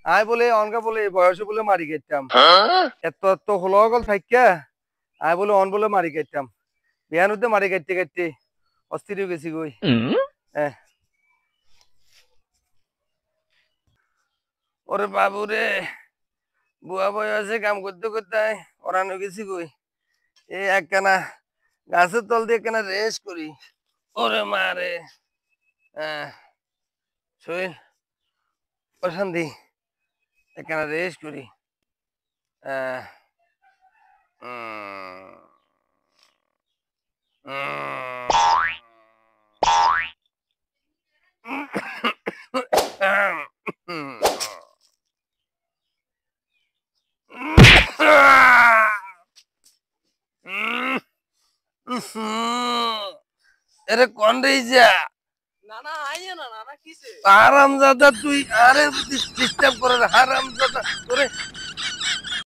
আয় বলে অনকা বলে বয়সে বলে মারি গেতাম এত এত হলো গল থাইকা আয় বলে অন বলে মারি গেতাম বিয়ান হতে মারি গাইতে গাইতে অস্থির হয়ে গেছি গই ওরে বাবু রে বুয়া বয়সে কাম করতে করতে ওরান হয়ে গেছি গই এই একখানা গাছের তল দিয়ে একখানা রেস করি ওরে মা রে শরীর অশান্তি একখানা রেস করি আহ উম, এরে কোন রেইজা না না আইয়ে না না কিসে হারামজাদা তুই আরে ডিস্টার্ব করে হারামজাদা